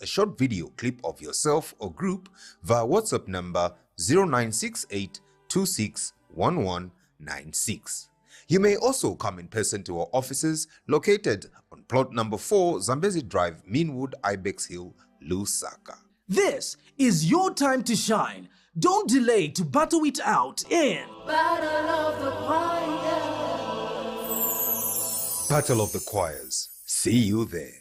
a short video clip of yourself or group via WhatsApp number 0968261196. You may also come in person to our offices located on plot number 4 Zambezi Drive, Meanwood, Ibex Hill, Lusaka. This is your time to shine. Don't delay to battle it out in Battle of the Choirs. Battle of the Choirs. See you there.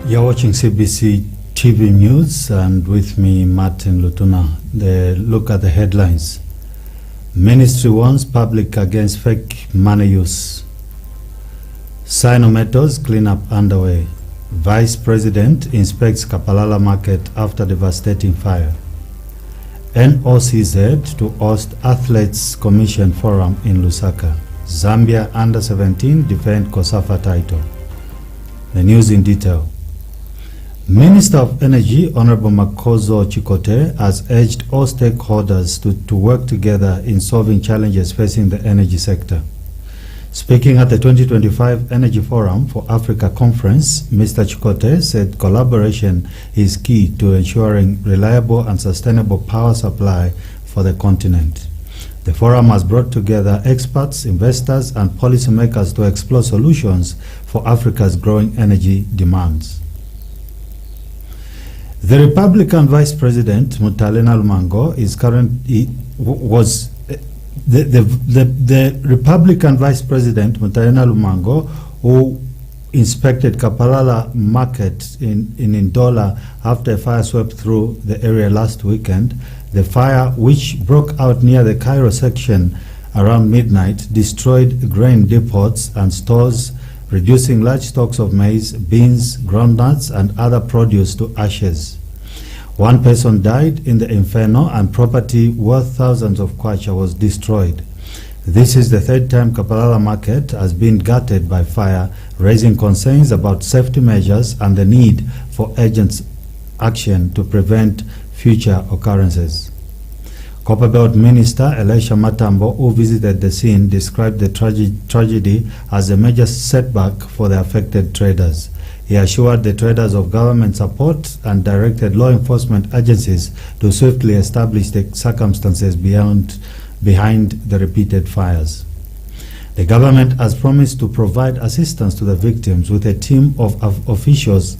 You're watching Cbc TV News, and with me, Martin Lutuna. Look at the headlines. Ministry warns public against fake money use. Sino-Metals cleanup underway. Vice President inspects Kapalala market after devastating fire. NOCZ to host Athletes Commission Forum in Lusaka. Zambia Under-17 defend COSAFA title. The news in detail. Minister of Energy, Honorable Makozo Chikote, has urged all stakeholders to work together in solving challenges facing the energy sector. Speaking at the 2025 Energy Forum for Africa Conference, Mr. Chikote said collaboration is key to ensuring reliable and sustainable power supply for the continent. The forum has brought together experts, investors, and policymakers to explore solutions for Africa's growing energy demands. The Republican Vice President Mutalena Lumango is the Republican Vice President Mutalena Lumango, who inspected Kapalala market in Ndola after a fire swept through the area last weekend. The fire, which broke out near the Cairo section around midnight, destroyed grain depots and stores, reducing large stocks of maize, beans, groundnuts, and other produce to ashes. One person died in the inferno, and property worth thousands of kwacha was destroyed. This is the third time Kapalala market has been gutted by fire, raising concerns about safety measures and the need for urgent action to prevent future occurrences. Copperbelt Minister Elisha Matambo, who visited the scene, described the tragedy as a major setback for the affected traders. He assured the traders of government support and directed law enforcement agencies to swiftly establish the circumstances behind the repeated fires. The government has promised to provide assistance to the victims with a team of officials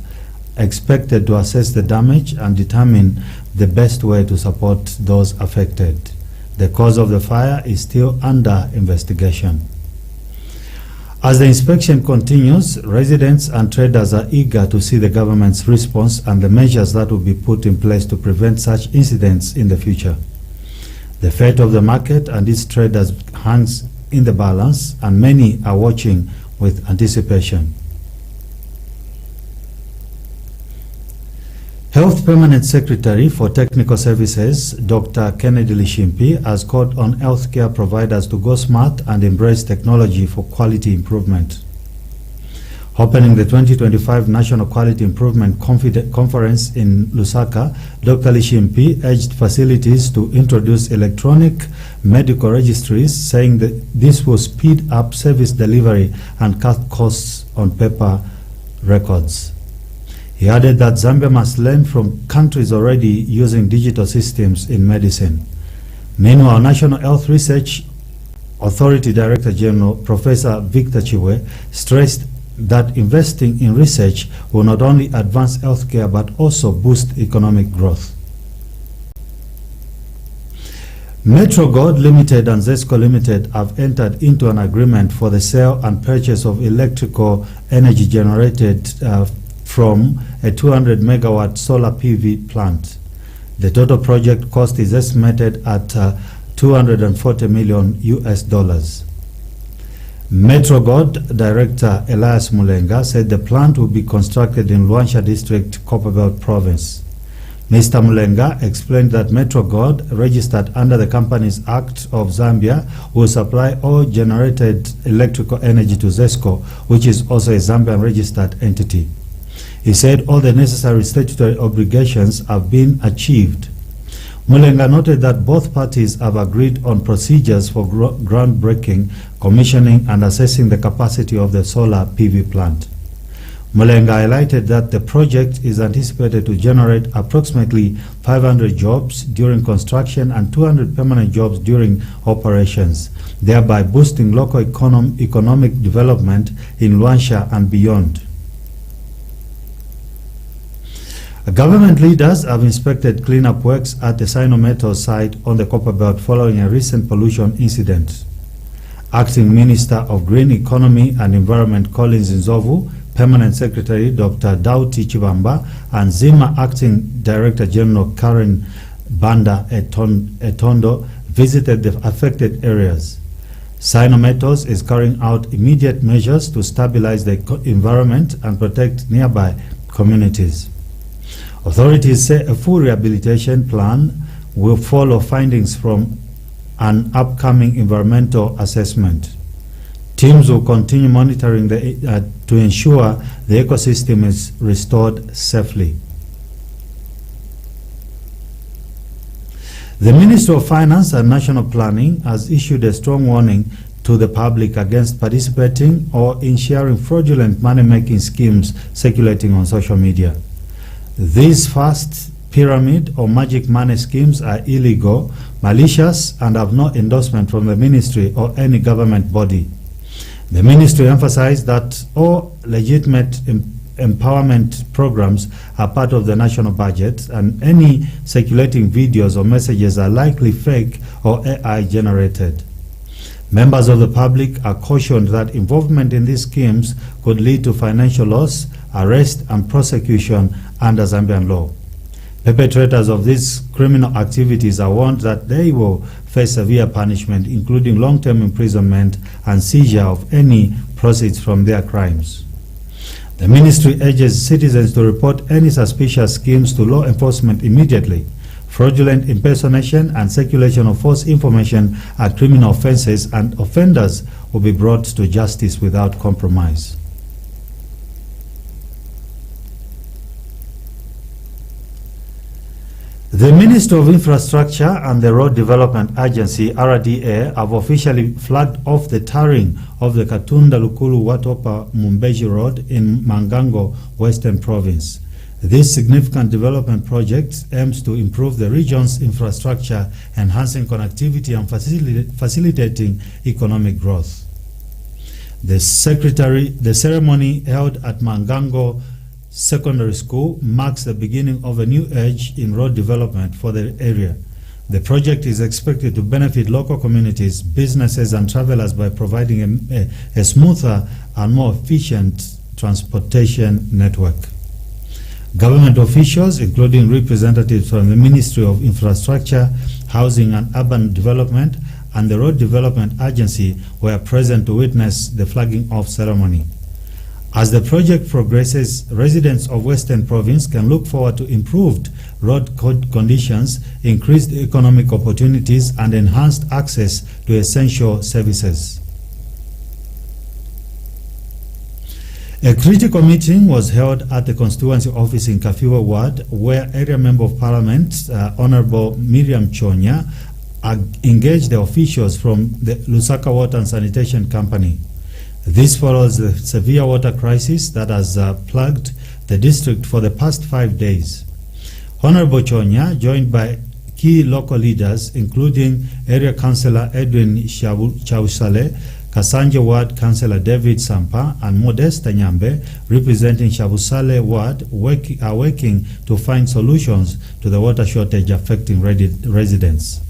expected to assess the damage and determine the best way to support those affected. The cause of the fire is still under investigation. As the inspection continues, residents and traders are eager to see the government's response and the measures that will be put in place to prevent such incidents in the future. The fate of the market and its traders hangs in the balance, and many are watching with anticipation. Health Permanent Secretary for Technical Services, Dr. Kennedy Lishimpi, has called on healthcare providers to go smart and embrace technology for quality improvement. Opening the 2025 National Quality Improvement Conference in Lusaka, Dr. Lishimpi urged facilities to introduce electronic medical registries, saying that this will speed up service delivery and cut costs on paper records. He added that Zambia must learn from countries already using digital systems in medicine. Meanwhile, National Health Research Authority Director General Professor Victor Chiwe stressed that investing in research will not only advance healthcare but also boost economic growth. Metro Gold Limited and Zesco Limited have entered into an agreement for the sale and purchase of electrical energy generated from a 200 megawatt solar PV plant. The total project cost is estimated at $240 million. Metro Gold Director Elias Mulenga said the plant will be constructed in Luansha District, Copperbelt Province. Mr. Mulenga explained that Metro God, registered under the Companies Act of Zambia, will supply all generated electrical energy to ZESCO, which is also a Zambian registered entity. He said all the necessary statutory obligations have been achieved. Mulenga noted that both parties have agreed on procedures for groundbreaking, commissioning and assessing the capacity of the solar PV plant. Mulenga highlighted that the project is anticipated to generate approximately 500 jobs during construction and 200 permanent jobs during operations, thereby boosting local economic development in Luanshya and beyond. Government leaders have inspected cleanup works at the Sinometal site on the Copperbelt following a recent pollution incident. Acting Minister of Green Economy and Environment Collins Nzovu, Permanent Secretary Dr. Dauti Chibamba, and Zima Acting Director General Karen Banda Etondo visited the affected areas. Sinometals is carrying out immediate measures to stabilize the environment and protect nearby communities. Authorities say a full rehabilitation plan will follow findings from an upcoming environmental assessment. Teams will continue monitoring to ensure the ecosystem is restored safely. The Ministry of Finance and National Planning has issued a strong warning to the public against participating or in sharing fraudulent money-making schemes circulating on social media. These fast pyramid or magic money schemes are illegal, malicious, and have no endorsement from the ministry or any government body. The ministry emphasized that all legitimate empowerment programs are part of the national budget, and any circulating videos or messages are likely fake or AI generated. Members of the public are cautioned that involvement in these schemes could lead to financial loss, arrest, and prosecution under Zambian law. Perpetrators of these criminal activities are warned that they will face severe punishment, including long-term imprisonment and seizure of any proceeds from their crimes. The ministry urges citizens to report any suspicious schemes to law enforcement immediately. Fraudulent impersonation and circulation of false information are criminal offenses, and offenders will be brought to justice without compromise. The Ministry of Infrastructure and the Road Development Agency, RDA, have officially flagged off the tarring of the Katunda Lukulu Watopa Mumbeji Road in Mangango, Western Province. This significant development project aims to improve the region's infrastructure, enhancing connectivity and facilitating economic growth. The ceremony held at Mangango Secondary School marks the beginning of a new age in road development for the area. The project is expected to benefit local communities, businesses, and travelers by providing a smoother and more efficient transportation network. Government officials, including representatives from the Ministry of Infrastructure, Housing and Urban Development, and the Road Development Agency, were present to witness the flagging off ceremony. As the project progresses, residents of Western Province can look forward to improved road conditions, increased economic opportunities, and enhanced access to essential services. A critical meeting was held at the constituency office in Kafiwa Ward, where Area Member of Parliament, Honorable Miriam Chonya, engaged the officials from the Lusaka Water and Sanitation Company. This follows the severe water crisis that has plagued the district for the past 5 days. Honorable Chonya, joined by key local leaders, including Area Councillor Edwin Chausale, Kasanje Ward Councillor David Sampa, and Modesta Nyambe, representing Shabusale Ward, are working to find solutions to the water shortage affecting residents.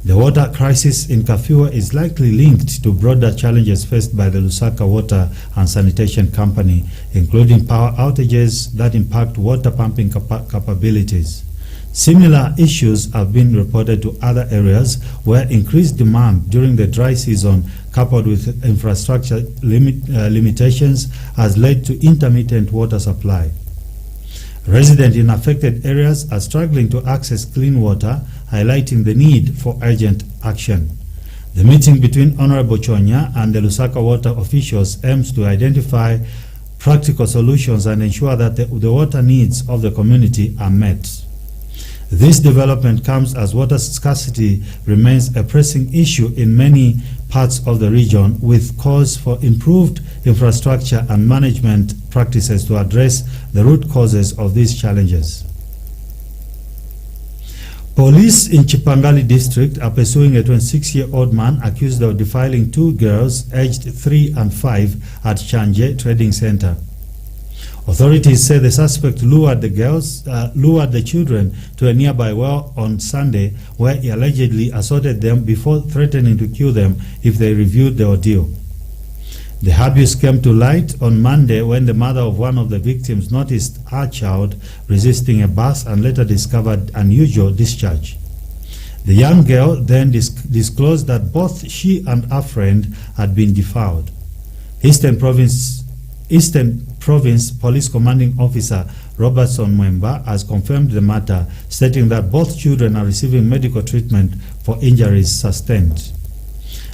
The water crisis in Kafiwa is likely linked to broader challenges faced by the Lusaka Water and Sanitation Company, including power outages that impact water pumping capabilities. Similar issues have been reported to other areas where increased demand during the dry season, coupled with infrastructure limitations, has led to intermittent water supply. Residents in affected areas are struggling to access clean water, highlighting the need for urgent action. The meeting between Honorable Chonya and the Lusaka water officials aims to identify practical solutions and ensure that the water needs of the community are met. This development comes as water scarcity remains a pressing issue in many parts of the region, with calls for improved infrastructure and management practices to address the root causes of these challenges. Police in Chipangali district are pursuing a 26-year-old man accused of defiling two girls aged 3 and 5 at Chanje Trading Center. Authorities say the suspect lured the children to a nearby well on Sunday, where he allegedly assaulted them before threatening to kill them if they reviewed the ordeal. The abuse came to light on Monday when the mother of one of the victims noticed her child resisting a bus and later discovered unusual discharge. The young girl then disclosed that both she and her friend had been defiled. Eastern Province Police Commanding Officer Robertson Mwemba has confirmed the matter, stating that both children are receiving medical treatment for injuries sustained.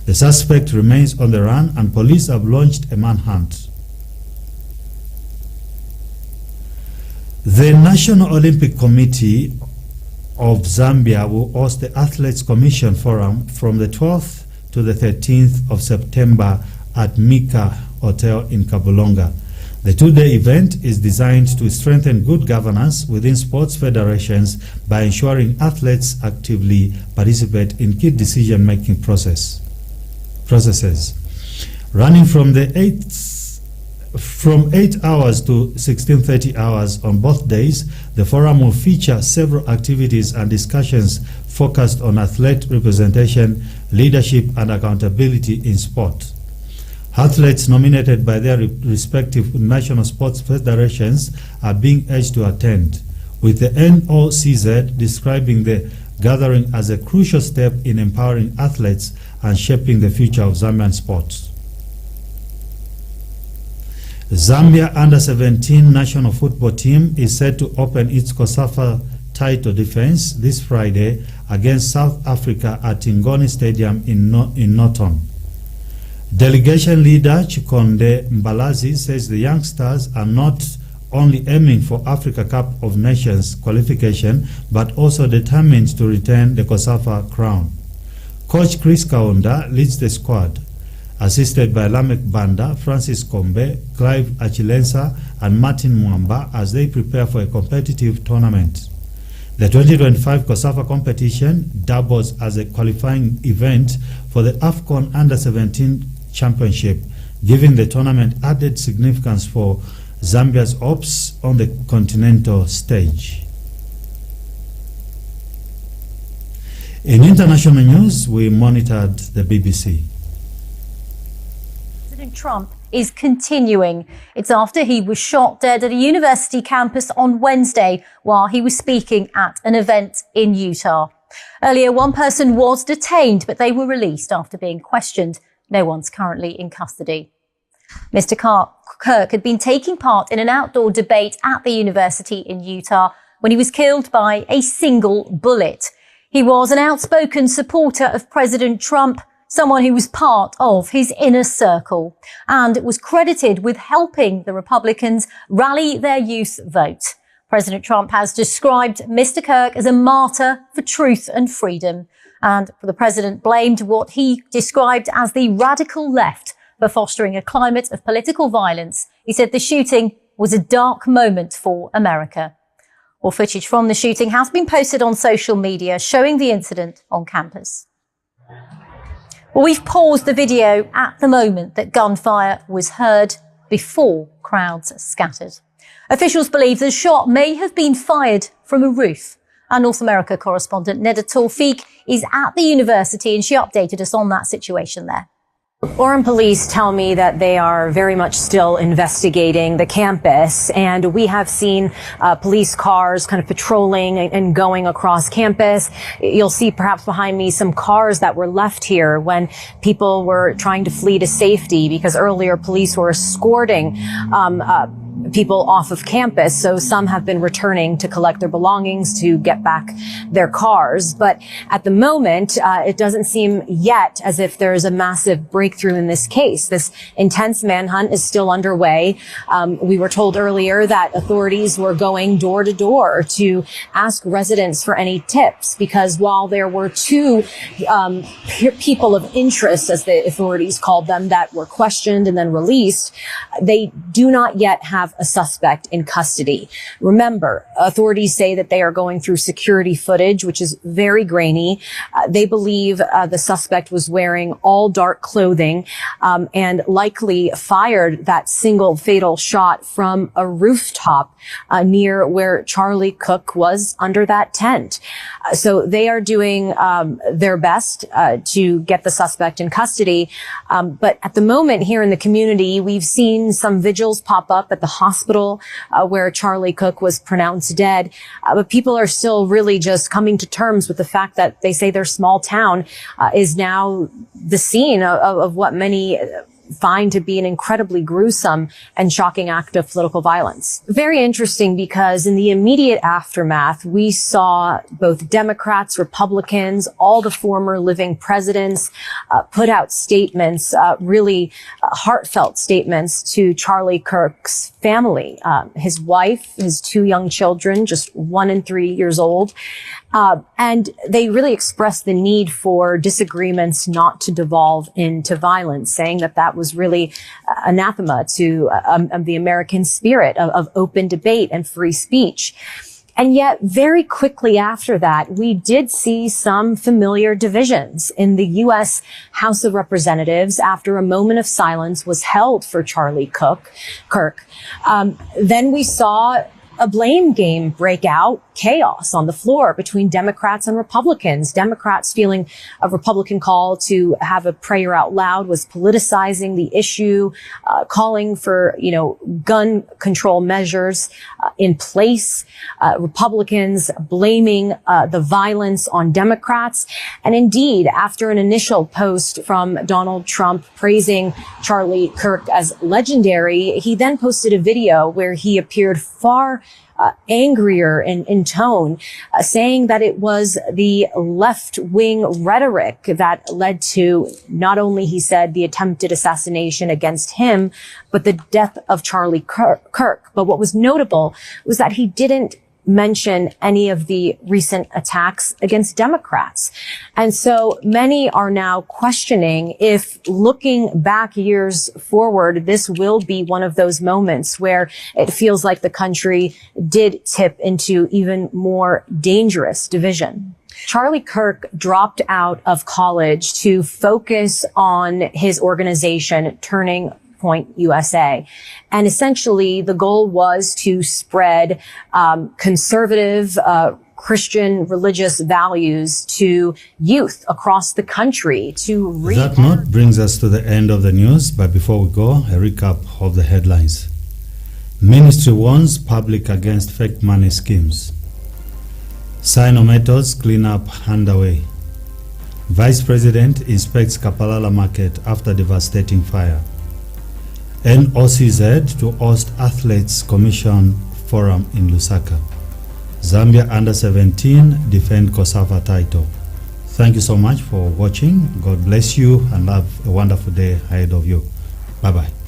The suspect remains on the run and police have launched a manhunt. The National Olympic Committee of Zambia will host the Athletes Commission Forum from the 12th to the 13th of September at Mika Hotel in Kabulonga. The two-day event is designed to strengthen good governance within sports federations by ensuring athletes actively participate in key decision-making processes. Running from 8 hours to 16:30 hours on both days, the forum will feature several activities and discussions focused on athlete representation, leadership, and accountability in sport. Athletes nominated by their respective national sports federations are being urged to attend, with the NOCZ describing the gathering as a crucial step in empowering athletes and shaping the future of Zambian sports. The Zambia Under-17 national football team is set to open its COSAFA title defense this Friday against South Africa at Ingoni Stadium in Norton. Delegation leader Chikonde Mbalazi says the youngsters are not only aiming for Africa Cup of Nations qualification, but also determined to retain the COSAFA crown. Coach Chris Kaunda leads the squad, assisted by Lamek Banda, Francis Kombe, Clive Achilensa, and Martin Mwamba as they prepare for a competitive tournament. The 2025 COSAFA competition doubles as a qualifying event for the AFCON Under-17 Championship, giving the tournament added significance for Zambia's hopes on the continental stage. In international news, we monitored the BBC. President Trump is continuing. It's after he was shot dead at a university campus on Wednesday while he was speaking at an event in Utah. Earlier, one person was detained, but they were released after being questioned. No one's currently in custody. Mr. Kirk had been taking part in an outdoor debate at the university in Utah when he was killed by a single bullet. He was an outspoken supporter of President Trump, someone who was part of his inner circle, and was credited with helping the Republicans rally their youth vote. President Trump has described Mr. Kirk as a martyr for truth and freedom, and the president blamed what he described as the radical left for fostering a climate of political violence. He said the shooting was a dark moment for America. Well, footage from the shooting has been posted on social media showing the incident on campus. Well, we've paused the video at the moment that gunfire was heard before crowds scattered. Officials believe the shot may have been fired from a roof. Our North America correspondent Neda Tawfiq is at the university and she updated us on that situation there. Orem police tell me that they are very much still investigating the campus, and we have seen police cars kind of patrolling and going across campus. You'll see perhaps behind me some cars that were left here when people were trying to flee to safety, because earlier police were escorting people off of campus. So some have been returning to collect their belongings, to get back their cars. But at the moment, it doesn't seem yet as if there is a massive breakthrough in this case. This intense manhunt is still underway. We were told earlier that authorities were going door to door to ask residents for any tips, because while there were two people of interest, as the authorities called them, that were questioned and then released, they do not yet have a suspect in custody. Remember, authorities say that they are going through security footage, which is very grainy. They believe the suspect was wearing all dark clothing and likely fired that single fatal shot from a rooftop near where Charlie Cook was under that tent. So they are doing their best to get the suspect in custody. But at the moment here in the community, we've seen some vigils pop up at the hospital where Charlie Cook was pronounced dead. But people are still really just coming to terms with the fact that they say their small town is now the scene of what many find to be an incredibly gruesome and shocking act of political violence. Very interesting, because in the immediate aftermath, we saw both Democrats, Republicans, all the former living presidents put out statements, really heartfelt statements to Charlie Kirk's family, his wife, his two young children, just 1 and 3 years old. And they really expressed the need for disagreements not to devolve into violence, saying that that was really anathema to the American spirit of open debate and free speech. And yet, very quickly after that, we did see some familiar divisions in the U.S. House of Representatives after a moment of silence was held for Charlie Kirk. Then we saw a blame game break out, chaos on the floor between Democrats and Republicans. Democrats feeling a Republican call to have a prayer out loud was politicizing the issue, calling for, gun control measures in place. Republicans blaming the violence on Democrats. And indeed, after an initial post from Donald Trump praising Charlie Kirk as legendary, he then posted a video where he appeared far angrier in tone, saying that it was the left-wing rhetoric that led to not only, he said, the attempted assassination against him, but the death of Charlie Kirk. But what was notable was that he didn't mention any of the recent attacks against Democrats. And so many are now questioning if, looking back years forward, this will be one of those moments where it feels like the country did tip into even more dangerous division. Charlie Kirk dropped out of college to focus on his organization, Turning Point USA. And essentially, the goal was to spread conservative Christian religious values to youth across the country. That note brings us to the end of the news. But before we go, a recap of the headlines. Ministry warns public against fake money schemes. Sino-metals cleanup underway. Vice President inspects Kapalala market after devastating fire. NOCZ to host Athletes Commission Forum in Lusaka. Zambia Under-17 defend COSAFA title. Thank you so much for watching. God bless you and have a wonderful day ahead of you. Bye-bye.